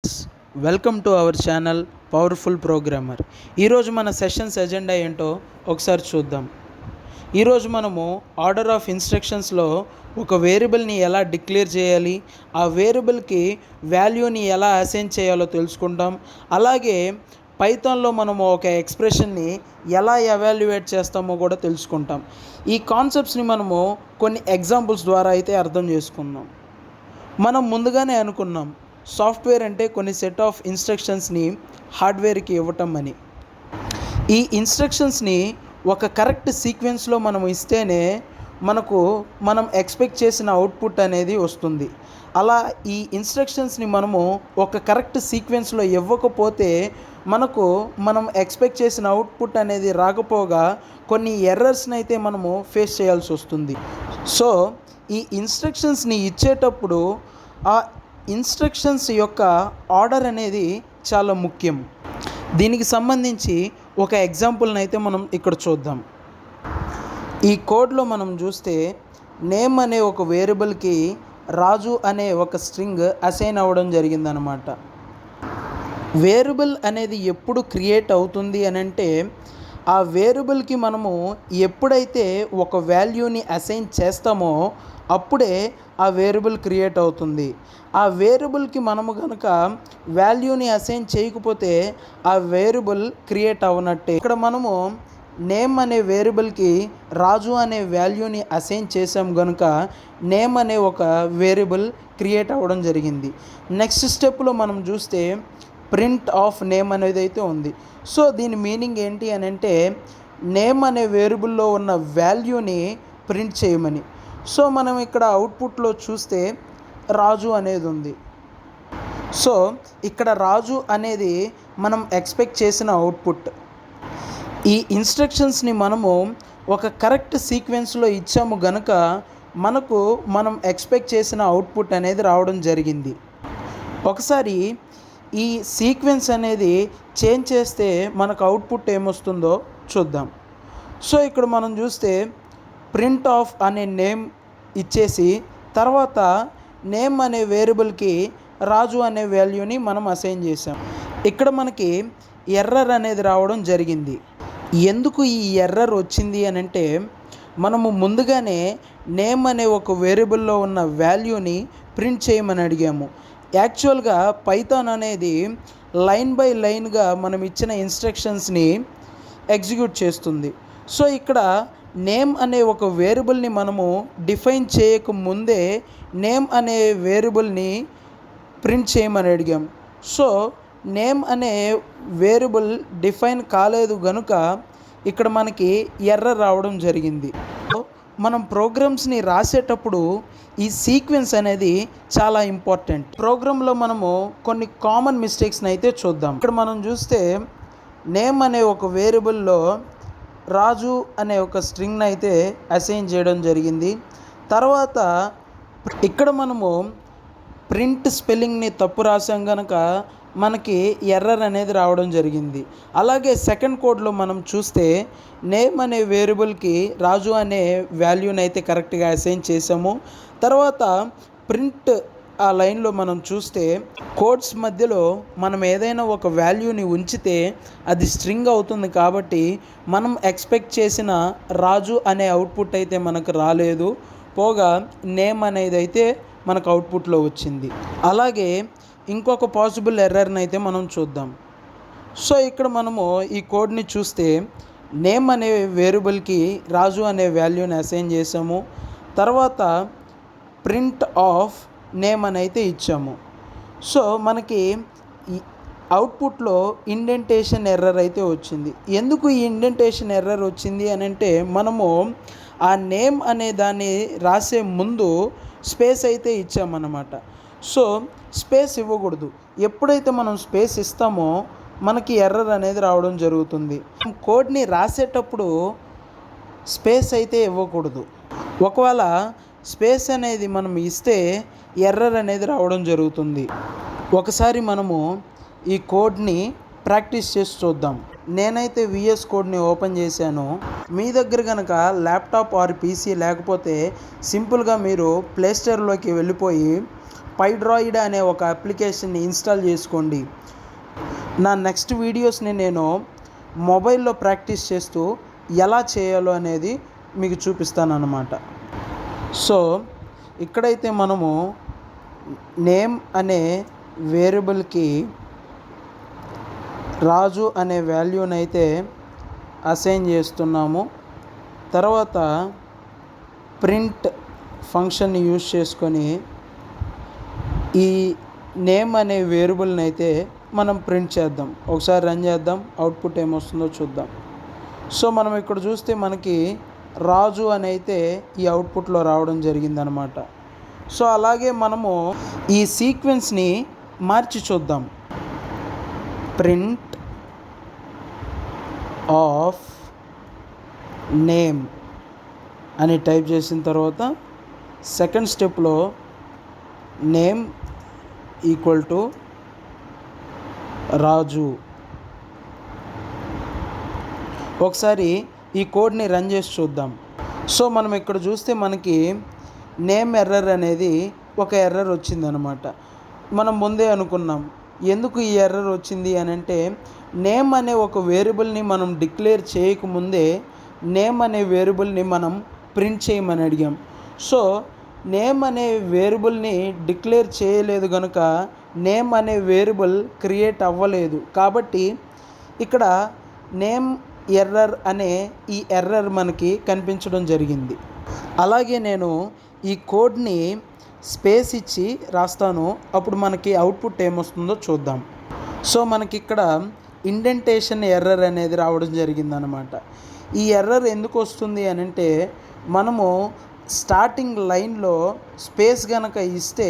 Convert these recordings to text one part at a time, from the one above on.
Friends, welcome to our channel powerful programmer. ఈరోజు మన sessions agenda ఏంటో ఒకసారి చూద్దాం. ఈరోజు మనము ఆర్డర్ ఆఫ్ ఇన్స్ట్రక్షన్స్లో ఒక వేరియబుల్ని ఎలా డిక్లేర్ చేయాలి, ఆ వేరియబుల్కి వాల్యూని ఎలా అసైన్ చేయాలో తెలుసుకుంటాం. అలాగే పైథాన్లో మనము ఒక ఎక్స్ప్రెషన్ని ఎలా ఎవాల్యుయేట్ చేస్తామో కూడా తెలుసుకుంటాం. ఈ కాన్సెప్ట్స్ని మనము కొన్ని ఎగ్జాంపుల్స్ ద్వారా అయితే అర్థం చేసుకుందాం. మనం ముందుగానే అనుకున్నాం సాఫ్ట్వేర్ అంటే కొన్ని సెట్ ఆఫ్ ఇన్స్ట్రక్షన్స్ని హార్డ్వేర్కి ఇవ్వటం అని. ఈ ఇన్స్ట్రక్షన్స్ని ఒక కరెక్ట్ సీక్వెన్స్లో మనం ఇస్తేనే మనం ఎక్స్పెక్ట్ చేసిన అవుట్పుట్ అనేది వస్తుంది. అలా ఈ ఇన్స్ట్రక్షన్స్ని మనము ఒక కరెక్ట్ సీక్వెన్స్లో ఇవ్వకపోతే మనం ఎక్స్పెక్ట్ చేసిన అవుట్పుట్ అనేది రాకపోగా కొన్ని ఎర్రర్స్ని అయితే మనము ఫేస్ చేయాల్సి వస్తుంది. సో ఈ ఇన్స్ట్రక్షన్స్ని ఇచ్చేటప్పుడు ఆ ఇన్స్ట్రక్షన్స్ యొక్క ఆర్డర్ అనేది చాలా ముఖ్యం. దీనికి సంబంధించి ఒక ఎగ్జాంపుల్ని అయితే మనం ఇక్కడ చూద్దాం. ఈ కోడ్లో మనం చూస్తే నేమ్ అనే ఒక వేరియబుల్కి రాజు అనే ఒక స్ట్రింగ్ అసైన్ అవ్వడం జరిగిందనమాట. వేరియబుల్ అనేది ఎప్పుడు క్రియేట్ అవుతుంది అని అంటే ఆ వేరియబుల్కి మనము ఎప్పుడైతే ఒక వాల్యూని అసైన్ చేస్తామో అప్పుడే ఆ వేరియబుల్ క్రియేట్ అవుతుంది. ఆ వేరియబుల్కి మనము కనుక వాల్యూని అసైన్ చేయకపోతే ఆ వేరియబుల్ క్రియేట్ అవ్వనట్టే. ఇక్కడ మనము నేమ్ అనే వేరియబుల్కి రాజు అనే వాల్యూని అసైన్ చేసాం కనుక నేమ్ అనే ఒక వేరియబుల్ క్రియేట్ అవ్వడం జరిగింది. నెక్స్ట్ స్టెప్లో మనం చూస్తే ప్రింట్ ఆఫ్ నేమ్ అనేది అయితే ఉంది. సో దీని మీనింగ్ ఏంటి అని అంటే నేమ్ అనే వేరియబుల్లో ఉన్న వాల్యూని ప్రింట్ చేయమని. సో మనం ఇక్కడ అవుట్పుట్లో చూస్తే రాజు అనేది ఉంది. సో ఇక్కడ రాజు అనేది మనం ఎక్స్పెక్ట్ చేసిన అవుట్పుట్. ఈ ఇన్స్ట్రక్షన్స్ని మనము ఒక కరెక్ట్ సీక్వెన్స్లో ఇచ్చాము గనుక మనం ఎక్స్పెక్ట్ చేసిన అవుట్పుట్ అనేది రావడం జరిగింది. ఒకసారి ఈ సీక్వెన్స్ అనేది చేంజ్ చేస్తే మనకు అవుట్పుట్ ఏమొస్తుందో చూద్దాం. సో ఇక్కడ మనం చూస్తే ప్రింట్ ఆఫ్ అనే నేమ్ ఇచ్చేసి తర్వాత నేమ్ అనే వేరియబుల్కి రాజు అనే వాల్యూని మనం అసైన్ చేసాం. ఇక్కడ మనకి ఎర్రర్ అనేది రావడం జరిగింది. ఎందుకు ఈ ఎర్రర్ వచ్చింది అని అంటే మనము ముందుగానే నేమ్ అనే ఒక వేరియబుల్లో ఉన్న వాల్యూని ప్రింట్ చేయమని అడిగాము. యాక్చువల్గా పైథాన్ అనేది లైన్ బై లైన్గా మనం ఇచ్చిన ఇన్స్ట్రక్షన్స్ని ఎగ్జిక్యూట్ చేస్తుంది. సో ఇక్కడ నేమ్ అనే ఒక వేరియబుల్ని మనము డిఫైన్ చేయకముందే నేమ్ అనే వేరియబుల్ని ప్రింట్ చేయమని అడిగాం. సో నేమ్ అనే వేరియబుల్ డిఫైన్ కాలేదు కనుక ఇక్కడ మనకి ఎర్రర్ రావడం జరిగింది. మనం ప్రోగ్రామ్స్ని రాసేటప్పుడు ఈ సీక్వెన్స్ అనేది చాలా ఇంపార్టెంట్. ప్రోగ్రాంలో మనము కొన్ని కామన్ మిస్టేక్స్ని అయితే చూద్దాం. ఇక్కడ మనం చూస్తే నేమ్ అనే ఒక వేరియబుల్లో రాజు అనే ఒక స్ట్రింగ్ని అయితే అసైన్ చేయడం జరిగింది. తర్వాత ఇక్కడ మనము ప్రింట్ స్పెల్లింగ్ని తప్పు రాసాం కనుక మనకి ఎర్రర్ అనేది రావడం జరిగింది. అలాగే సెకండ్ కోడ్లో మనం చూస్తే నేమ్ అనే వేరియబుల్కి రాజు అనే వాల్యూని అయితే కరెక్ట్గా అసైన్ చేసాము. తర్వాత ప్రింట్ ఆ లైన్లో మనం చూస్తే కోడ్స్ మధ్యలో మనం ఏదైనా ఒక వాల్యూని ఉంచితే అది స్ట్రింగ్ అవుతుంది కాబట్టి మనం ఎక్స్పెక్ట్ చేసిన రాజు అనే అవుట్పుట్ అయితే మనకు రాలేదు, పోగా నేమ్ అనేది అయితే మనకు అవుట్పుట్లో వచ్చింది. అలాగే ఇంకొక పాసిబుల్ ఎర్రర్ని అయితే మనం చూద్దాం. సో ఇక్కడ మనము ఈ కోడ్ని చూస్తే నేమ్ అనే వేరియబుల్కి రాజు అనే వాల్యూని అసైన్ చేసాము. తర్వాత ప్రింట్ ఆఫ్ నేమ్ అని అయితే ఇచ్చాము. సో మనకి అవుట్పుట్లో ఇండెంటేషన్ ఎర్రర్ అయితే వచ్చింది. ఎందుకు ఈ ఇండెంటేషన్ ఎర్రర్ వచ్చింది అని అంటే మనము ఆ నేమ్ అనే దాన్ని రాసే ముందు స్పేస్ అయితే ఇచ్చామన్నమాట. సో స్పేస్ ఇవ్వకూడదు. ఎప్పుడైతే మనం స్పేస్ ఇస్తామో మనకి ఎర్రర్ అనేది రావడం జరుగుతుంది. కోడ్ని రాసేటప్పుడు స్పేస్ అయితే ఇవ్వకూడదు. ఒకవేళ స్పేస్ అనేది మనం ఇస్తే ఎర్రర్ అనేది రావడం జరుగుతుంది. ఒకసారి మనము ఈ కోడ్ని ప్రాక్టీస్ చేసి చూద్దాం. నేనైతే విఎస్ కోడ్ని ఓపెన్ చేశాను. మీ దగ్గర కనుక ల్యాప్టాప్ ఆర్ పీసీ లేకపోతే సింపుల్గా మీరు ప్లేస్టోర్లోకి వెళ్ళిపోయి పైడ్రాయిడ్ అనే ఒక అప్లికేషన్ని ఇన్స్టాల్ చేసుకోండి. నా నెక్స్ట్ వీడియోస్ని నేను మొబైల్లో ప్రాక్టీస్ చేస్తూ ఎలా చేయాలో అనేది మీకు చూపిస్తానన్నమాట. సో ఇక్కడైతే మనము నేమ్ అనే వేరియబుల్కి రాజు అనే వాల్యూని అయితే అసైన్ చేస్తున్నాము. తర్వాత ప్రింట్ ఫంక్షన్ని యూజ్ చేసుకొని ఈ నేమ్ అనే వేరియబుల్ని అయితే మనం ప్రింట్ చేద్దాం. ఒకసారి రన్ చేద్దాం, అవుట్పుట్ ఏమొస్తుందో చూద్దాం. సో మనం ఇక్కడ చూస్తే మనకి రాజు అని అయితే ఈ అవుట్పుట్లో రావడం జరిగిందనమాట. సో అలాగే మనము ఈ సీక్వెన్స్ని మార్చి చూద్దాం. ప్రింట్ ఆఫ్ నేమ్ అని టైప్ చేసిన తర్వాత సెకండ్ స్టెప్లో నేమ్ ఈక్వల్ టు రాజు. ఒకసారి ఈ కోడ్ని రన్ చేసి చూద్దాం. సో మనం ఇక్కడ చూస్తే మనకి నేమ్ ఎర్రర్ అనేది ఒక ఎర్రర్ వచ్చిందనమాట. మనం ముందే అనుకున్నాం ఎందుకు ఈ ఎర్రర్ వచ్చింది అని అంటే, నేమ్ అనే ఒక వేరియబుల్ని మనం డిక్లేర్ చేయకముందే నేమ్ అనే వేరియబుల్ని మనం ప్రింట్ చేయమని అడిగాం. సో నేమ్ అనే వేరియబుల్ని డిక్లేర్ చేయలేదు కనుక నేమ్ అనే వేరియబుల్ క్రియేట్ అవ్వలేదు. కాబట్టి ఇక్కడ నేమ్ ఎర్రర్ అనే ఈ ఎర్రర్ మనకి కనిపించడం జరిగింది. అలాగే నేను ఈ కోడ్ని స్పేస్ ఇచ్చి రాస్తాను, అప్పుడు మనకి అవుట్పుట్ ఏమొస్తుందో చూద్దాం. సో మనకి ఇక్కడ ఇండెంటేషన్ ఎర్రర్ అనేది రావడం జరిగిందనమాట. ఈ ఎర్రర్ ఎందుకు వస్తుంది అని అంటే, మనము స్టార్టింగ్ లైన్లో స్పేస్ కనుక ఇస్తే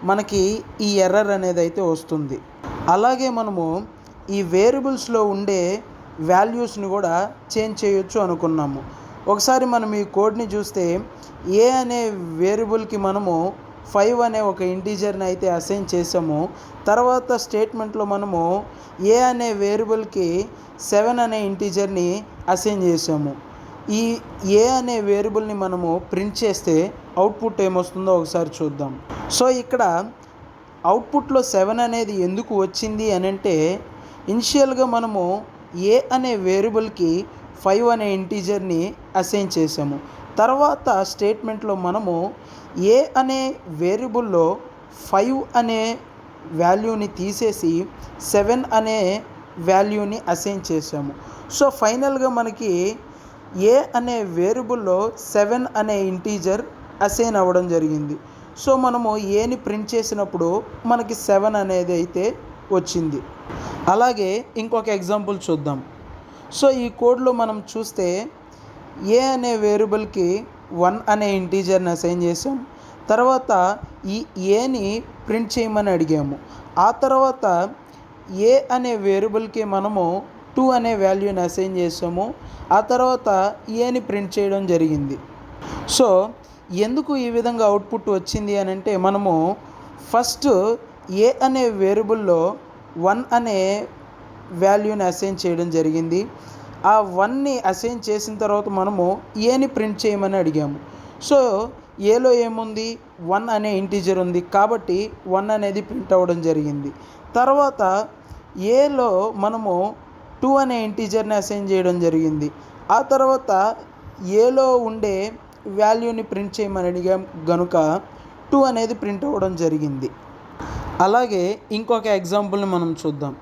మనకి ఈ ఎర్రర్ అనేది అయితే వస్తుంది. అలాగే మనము ఈ వేరియబుల్స్లో ఉండే వాల్యూస్ని కూడా చేంజ్ చేయొచ్చు అనుకున్నాము. ఒకసారి మనం ఈ కోడ్ని చూస్తే ఏ అనే వేరియబుల్కి మనము 5 అనే ఒక ఇంటీజర్ని అయితే అసైన్ చేసాము. తర్వాత స్టేట్మెంట్లో మనము ఏ అనే వేరియబుల్కి 7 అనే ఇంటీజర్ని అసైన్ చేసాము. ఈ ఏ అనే వేరియబుల్ని మనము ప్రింట్ చేస్తే అవుట్పుట్ ఏమొస్తుందో ఒకసారి చూద్దాం. సో ఇక్కడ అవుట్పుట్లో 7 అనేది ఎందుకు వచ్చింది అని అంటే, ఇనిషియల్గా మనము ఏ అనే వేరియబుల్కి 5 అనే ఇంటీజర్ని అసైన్ చేసాము. తర్వాత స్టేట్మెంట్లో మనము ఏ అనే వేరియబుల్లో 5 అనే వాల్యూని తీసేసి 7 అనే వాల్యూని అసైన్ చేసాము. సో ఫైనల్గా మనకి ఏ అనే వేరియబుల్లో 7 అనే ఇంటీజర్ అసైన్ అవ్వడం జరిగింది. సో మనము ఏని ప్రింట్ చేసినప్పుడు మనకి 7 అనేది అయితే వచ్చింది. అలాగే ఇంకొక ఎగ్జాంపుల్ చూద్దాం. సో ఈ కోడ్లో మనం చూస్తే ఏ అనే వేరియబుల్కి 1 అనే ఇంటీజర్ని అసైన్ చేసాం. తర్వాత ఈ ఏని ప్రింట్ చేయమని అడిగాము. ఆ తర్వాత ఏ అనే వేరియబుల్కి మనము 2 అనే వాల్యూని అసైన్ చేసాము. ఆ తర్వాత ఏని ప్రింట్ చేయడం జరిగింది. సో ఎందుకు ఈ విధంగా అవుట్పుట్ వచ్చింది అని అంటే, మనము ఫస్ట్ ఏ అనే వేరియబుల్లో 1 అనే వాల్యూని అసైన్ చేయడం జరిగింది. ఆ 1ని అసైన్ చేసిన తర్వాత మనము ఏని ప్రింట్ చేయమని అడిగాము. సో ఏలో ఏముంది, 1 అనే ఇంటీజర్ ఉంది కాబట్టి 1 అనేది ప్రింట్ అవ్వడం జరిగింది. తర్వాత ఏలో మనము 2 అనే ఇంటీజర్ని అసైన్ చేయడం జరిగింది. ఆ తర్వాత ఏలో ఉండే వాల్యూని ప్రింట్ చేయమని అడిగాం కనుక 2 అనేది ప్రింట్ అవ్వడం జరిగింది. అలాగే ఇంకొక ఎగ్జాంపుల్ని మనం చూద్దాం.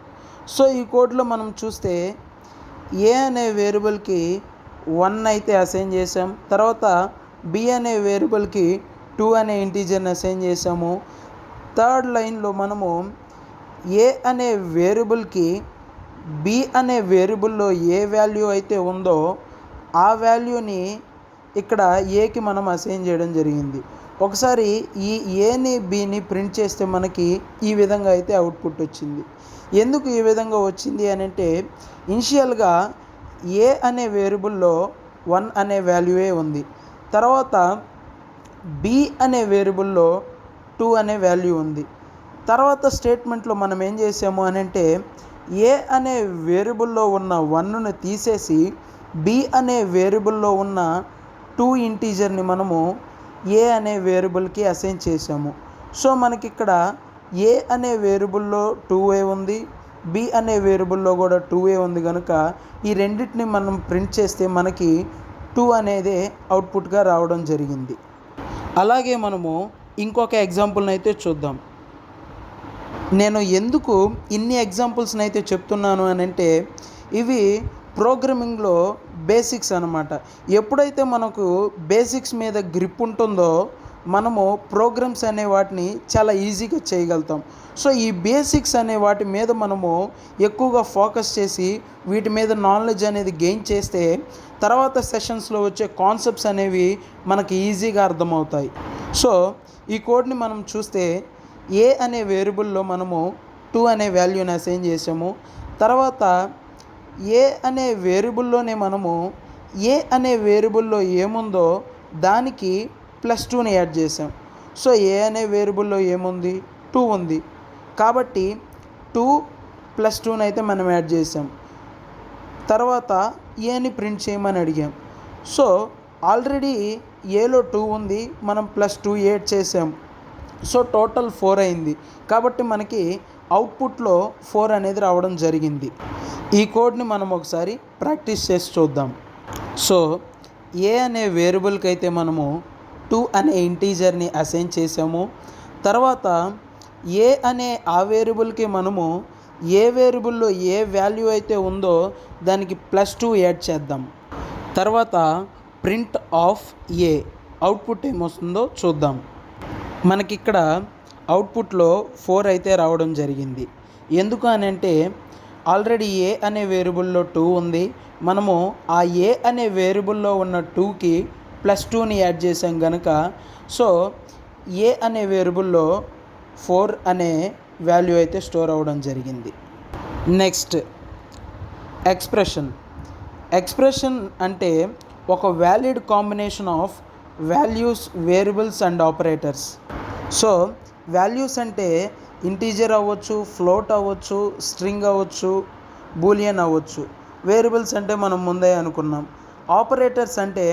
సో ఈ కోడ్లో మనం చూస్తే ఏ అనే వేరియబుల్కి 1 అయితే అసైన్ చేసాం. తర్వాత బి అనే వేరియబుల్కి 2 అనే ఇంటీజర్ని అసైన్ చేసాము. థర్డ్ లైన్లో మనము ఏ అనే వేరియబుల్కి బి అనే వేరియబుల్లో ఏ వాల్యూ అయితే ఉందో ఆ వాల్యూని ఇక్కడ ఏకి మనం అసైన్ చేయడం జరిగింది. ఒకసారి ఈ ఏని బిని ప్రింట్ చేస్తే మనకి ఈ విధంగా అయితే అవుట్పుట్ వచ్చింది. ఎందుకు ఈ విధంగా వచ్చింది అని అంటే, ఇనిషియల్గా ఏ అనే వేరియబుల్లో 1 అనే వాల్యూయే ఉంది. తర్వాత బి అనే వేరియబుల్లో 2 అనే వాల్యూ ఉంది. తర్వాత స్టేట్మెంట్లో మనం ఏం చేసాము అని అంటే, ఏ అనే వేరియబుల్లో ఉన్న 1ను తీసేసి బి అనే వేరియబుల్లో ఉన్న 2 ఇంటీజర్ని మనము ఏ అనే వేరియబుల్కి అసైన్ చేసాము. సో మనకి ఇక్కడ ఏ అనే వేరియబుల్లో 2a ఉంది, బి అనే వేరియబుల్లో కూడా 2a ఉంది కనుక ఈ రెండింటిని మనం ప్రింట్ చేస్తే మనకి 2 అనేది అవుట్పుట్గా రావడం జరిగింది. అలాగే మనము ఇంకొక ఎగ్జాంపుల్ని అయితే చూద్దాం. నేను ఎందుకు ఇన్ని ఎగ్జాంపుల్స్ని అయితే చెప్తున్నాను అని అంటే ఇవి ప్రోగ్రామింగ్లో బేసిక్స్ అన్నమాట. ఎప్పుడైతే మనకు బేసిక్స్ మీద గ్రిప్ ఉంటుందో మనము ప్రోగ్రామ్స్ అనే వాటిని చాలా ఈజీగా చేయగలుగుతాం. సో ఈ బేసిక్స్ అనే వాటి మీద మనము ఎక్కువగా ఫోకస్ చేసి వీటి మీద నాలెడ్జ్ అనేది గెయిన్ చేస్తే తర్వాత సెషన్స్లో వచ్చే కాన్సెప్ట్స్ అనేవి మనకి ఈజీగా అర్థమవుతాయి. సో ఈ కోడ్ని మనం చూస్తే ఏ అనే వేరియబుల్లో మనము 2 అనే వాల్యూని అసైన్ చేసాము. తర్వాత ఏ అనే వేరియబుల్లోనే మనము ఏ అనే వేరియబుల్లో ఏముందో దానికి +2ని యాడ్ చేసాం. సో ఏ అనే వేరియబుల్లో ఏముంది, 2 ఉంది కాబట్టి 2 + 2ని అయితే మనం యాడ్ చేసాం. తర్వాత ఏని ప్రింట్ చేయమని అడిగాం. సో ఆల్రెడీ ఏలో 2 ఉంది, మనం +2 యాడ్ చేసాం. సో టోటల్ 4 అయింది కాబట్టి మనకి అవుట్పుట్లో 4 అనేది రావడం జరిగింది. ఈ కోడ్ని మనం ఒకసారి ప్రాక్టీస్ చేసి చూద్దాం. సో ఏ అనే వేరియబుల్కి అయితే మనము 2 అనే ఇంటీజర్ని అసైన్ చేసాము. తర్వాత ఏ అనే ఆ వేరియబుల్కి మనము ఏ వేరియబుల్లో ఏ వాల్యూ అయితే ఉందో దానికి +2 యాడ్ చేద్దాం. తర్వాత ప్రింట్ ఆఫ్ ఏ అవుట్పుట్ ఏమొస్తుందో చూద్దాం. మనకిక్కడ అవుట్పుట్లో 4 అయితే రావడం జరిగింది. ఎందుకు అని అంటే ఆల్రెడీ ఏ అనే వేరియబుల్లో 2 ఉంది, మనము ఆ ఏ అనే వేరియబుల్లో ఉన్న 2కి +2ని యాడ్ చేసాం కనుక సో ఏ అనే వేరియబుల్లో 4 అనే వాల్యూ అయితే స్టోర్ అవ్వడం జరిగింది. నెక్స్ట్ ఎక్స్ప్రెషన్ అంటే ఒక valid combination of values, variables and operators. So values అంటే ఇంటీజర్ అవ్వచ్చు, ఫ్లోట్ అవ్వచ్చు, స్ట్రింగ్ అవ్వచ్చు, బూలియన్ అవ్వచ్చు. వేరియబుల్స్ అంటే మనం ముందే అనుకున్నాం. ఆపరేటర్స్ అంటే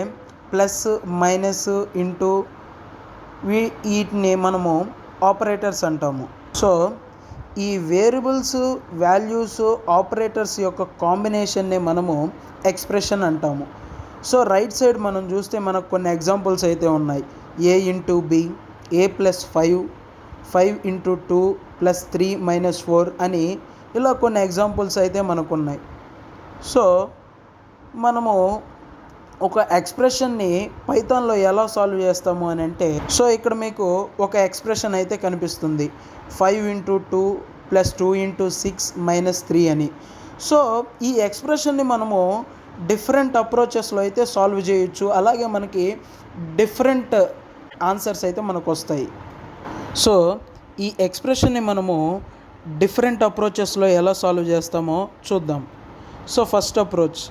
ప్లస్, మైనస్, ఇంటూ వీటిని మనము ఆపరేటర్స్ అంటాము. సో ఈ వేరియబుల్స్, వాల్యూస్, ఆపరేటర్స్ యొక్క కాంబినేషన్నే మనము ఎక్స్ప్రెషన్ అంటాము. సో రైట్ సైడ్ మనం చూస్తే మనకు కొన్ని ఎగ్జాంపుల్స్ అయితే ఉన్నాయి. a into B, a + 5, 5 into 2 + 3 - 4 అని ఇలా కొన్ని ఎగ్జాంపుల్స్ అయితే మనకు ఉన్నాయి. సో మనము ఒక ఎక్స్ప్రెషన్ని పైథాన్లో ఎలా సాల్వ్ చేస్తాము అని అంటే సో ఇక్కడ మీకు ఒక ఎక్స్ప్రెషన్ అయితే కనిపిస్తుంది 5 ఇంటూ 2 + 2 ఇంటూ 6 - 3 అని. సో ఈ ఎక్స్ప్రెషన్ని మనము డిఫరెంట్ అప్రోచెస్లో అయితే సాల్వ్ చేయొచ్చు. అలాగే మనకి డిఫరెంట్ ఆన్సర్స్ అయితే మనకు వస్తాయి. సో ఈ ఎక్స్ప్రెషన్ని మనము డిఫరెంట్ అప్రోచెస్లో ఎలా సాల్వ్ చేస్తామో చూద్దాం. సో ఫస్ట్ అప్రోచ్,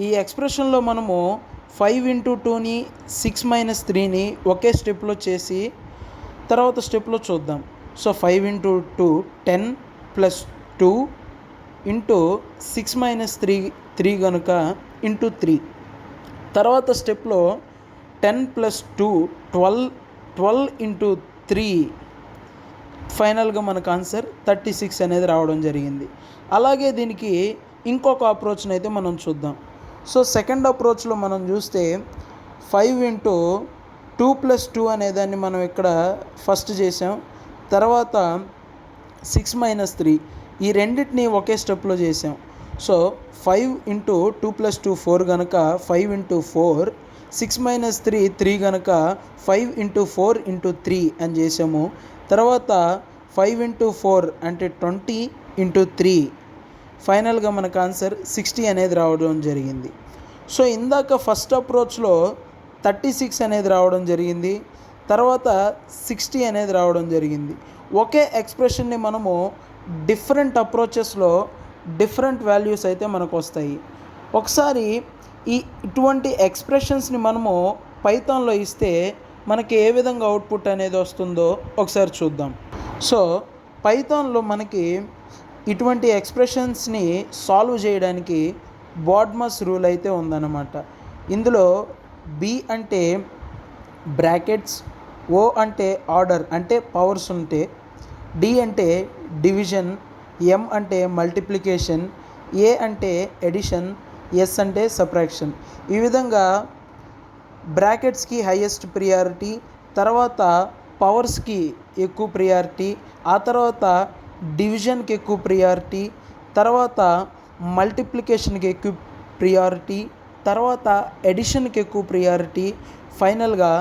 ఈ ఎక్స్ప్రెషన్లో మనము 5 ఇంటూ 2ని 6 - 3ని ఒకే స్టెప్లో చేసి తర్వాత స్టెప్లో చూద్దాం. సో 5 ఇంటూ 2 10 + 2 ఇంటూ 6 - 3 కనుక ఇంటూ 3. తర్వాత స్టెప్లో 10 + 2 12 ఇంటూ 3 ఫైనల్గా మనకు ఆన్సర్ 36 అనేది రావడం జరిగింది. అలాగే దీనికి ఇంకొక అప్రోచ్ని అయితే మనం చూద్దాం. సో సెకండ్ అప్రోచ్లో మనం చూస్తే 5 ఇంటూ 2 + 2 అనేదాన్ని మనం ఇక్కడ ఫస్ట్ చేసాం. తర్వాత 6 - 3 ఈ రెండింటిని ఒకే స్టెప్లో చేసాం. సో 5 ఇంటూ 2 + 2 4 కనుక 5 ఇంటూ 4, 6 - 3 3 కనుక 5 ఇంటూ 4 ఇంటూ 3 అని చేసాము. తర్వాత 5 ఇంటూ 4 అంటే 20 ఇంటూ 3 ఫైనల్గా మనకు ఆన్సర్ 60 అనేది రావడం జరిగింది. సో ఇందాక ఫస్ట్ అప్రోచ్లో 36 అనేది రావడం జరిగింది, తర్వాత 60 అనేది రావడం జరిగింది. ఒకే ఎక్స్ప్రెషన్ని మనము డిఫరెంట్ అప్రోచెస్లో డిఫరెంట్ వాల్యూస్ అయితే మనకు వస్తాయి. ఒకసారి ఇటువంటి ఎక్స్ప్రెషన్స్ని మనము పైథాన్లో ఇస్తే మనకి ఏ విధంగా అవుట్పుట్ అనేది వస్తుందో ఒకసారి చూద్దాం. సో పైథాన్లో మనకి ఇటువంటి ఎక్స్ప్రెషన్స్ని సాల్వ్ చేయడానికి బోడ్మస్ రూల్ అయితే ఉందన్నమాట. ఇందులో బి అంటే బ్రాకెట్స్, ఓ అంటే ఆర్డర్ అంటే పవర్స్ ఉంటే, డి అంటే డివిజన్, ఎం అంటే మల్టిప్లికేషన్, ఏ అంటే ఎడిషన్, ఎస్ అంటే సబ్ట్రాక్షన్. ఈ విధంగా బ్రాకెట్స్కి హైయెస్ట్ ప్రియారిటీ, తర్వాత పవర్స్కి ఎక్కువ ప్రియారిటీ, ఆ తర్వాత డివిజన్కి ఎక్కువ ప్రియారిటీ, తర్వాత మల్టిప్లికేషన్కి ఎక్కువ ప్రియారిటీ, తర్వాత ఎడిషన్కి ఎక్కువ ప్రియారిటీ, ఫైనల్గా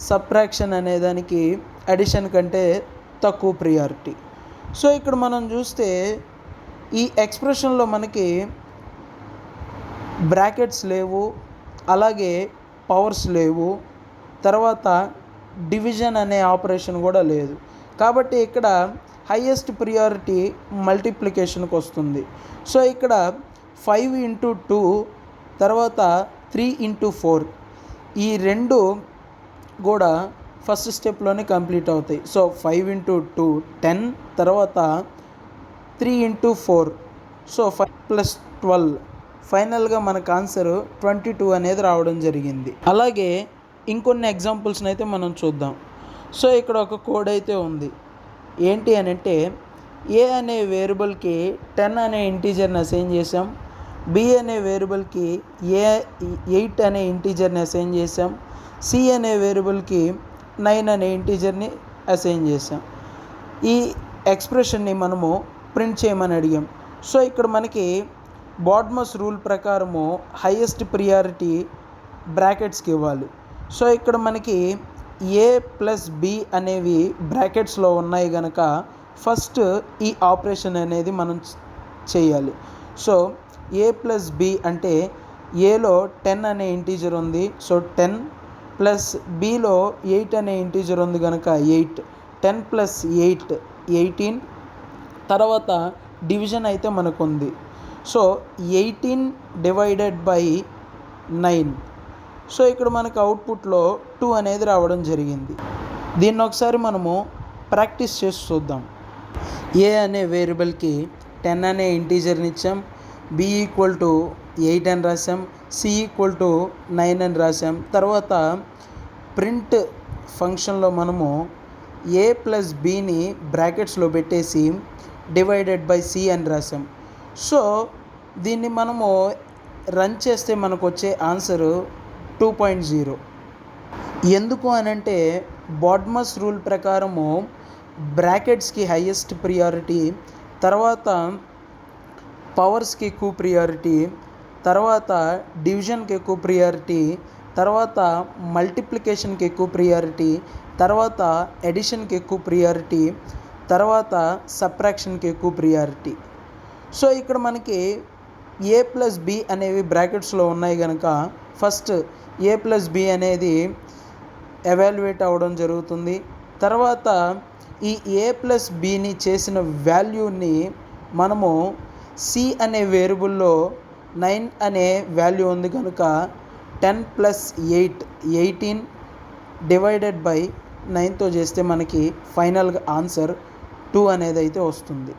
సబ్ట్రాక్షన్ అనేదానికి అడిషన్ కంటే తక్కువ ప్రియారిటీ. సో ఇక్కడ మనం చూస్తే ఈ ఎక్స్ప్రెషన్లో మనకి బ్రాకెట్స్ లేవు, అలాగే పవర్స్ లేవు, తర్వాత డివిజన్ అనే ఆపరేషన్ కూడా లేదు. కాబట్టి ఇక్కడ హైయెస్ట్ ప్రియారిటీ మల్టిప్లికేషన్కి వస్తుంది. సో ఇక్కడ 5 × 2 తర్వాత 3 × 4 ఈ రెండు కూడా ఫస్ట్ స్టెప్లోనే కంప్లీట్ అవుతాయి. సో 5 × 2 10, తర్వాత 3 × 4 సో 5 + 12 ఫైనల్గా మనకు ఆన్సర్ 22 అనేది రావడం జరిగింది. అలాగే ఇంకొన్ని ఎగ్జాంపుల్స్ని అయితే మనం చూద్దాం. సో ఇక్కడ ఒక కోడ్ అయితే ఉంది. ఏంటి అని అంటే, ఏ అనే వేరియబుల్కి 10 అనే ఇంటీజర్ని అసైన్ చేసాం, బి అనే వేరియబుల్కి 8 అనే ఇంటీజర్ని అసైన్ చేసాం, సి అనే వేరియబుల్కి 9 అనే ఇంటీజర్ని అసైన్ చేసాం. ఈ ఎక్స్ప్రెషన్ని మనము ప్రింట్ చేయమని అడిగాం. సో ఇక్కడ మనకి బాడ్మస్ రూల్ ప్రకారము హైయెస్ట్ ప్రియారిటీ బ్రాకెట్స్కి ఇవ్వాలి. సో ఇక్కడ మనకి ఏ ప్లస్ బి అనేవి బ్రాకెట్స్లో ఉన్నాయి కనుక ఫస్ట్ ఈ ఆపరేషన్ అనేది మనం చేయాలి. సో ఏ ప్లస్ బి అంటే ఏలో 10 అనే ఇంటీజర్ ఉంది, సో 10 ప్లస్ బిలో 8 అనే ఇంటీజర్ ఉంది కనుక 8, 10 + 8 18, తర్వాత డివిజన్ అయితే మనకు ఉంది. సో 18 / 9. సో ఇక్కడ మనకు అవుట్పుట్లో 2 అనేది రావడం జరిగింది. దీన్ని ఒకసారి మనము ప్రాక్టీస్ చేసి చూద్దాం. ఏ అనే వేరియబుల్కి 10 అనే ఇంటీజర్ని ఇచ్చాం, బి = 8 అని రాసాం, సి = 9 అని రాసాం. తర్వాత ప్రింట్ ఫంక్షన్లో మనము ఏ ప్లస్ బిని బ్రాకెట్స్లో పెట్టేసి /c అని రాసాం. సో దీన్ని మనము రన్ చేస్తే మనకు వచ్చే ఆన్సరు 2.0. ఎందుకు అనంటే బాడ్మస్ రూల్ ప్రకారము బ్రాకెట్స్కి హైయెస్ట్ ప్రియారిటీ, తర్వాత పవర్స్కి ఎక్కువ ప్రియారిటీ, తర్వాత డివిజన్కి ఎక్కువ ప్రియారిటీ, తర్వాత మల్టిప్లికేషన్కి ఎక్కువ ప్రియారిటీ, తర్వాత ఎడిషన్కి ఎక్కువ ప్రియారిటీ, తర్వాత సబ్ట్రాక్షన్కి ఎక్కువ ప్రియారిటీ. సో ఇక్కడ మనకి ఏ ప్లస్ బి అనేవి బ్రాకెట్స్లో ఉన్నాయి కనుక ఫస్ట్ ఏ ప్లస్ బి అనేది ఎవాల్యుయేట్ అవ్వడం జరుగుతుంది. తర్వాత ఈ ఏ ప్లస్ బిని చేసిన వాల్యూని మనము సి అనే వేరియబుల్లో 9 అనే వాల్యూ ఉంది కనుక 10 + 8 18 / 9తో చేస్తే మనకి ఫైనల్గా ఆన్సర్ 2 అనేది అయితే వస్తుంది.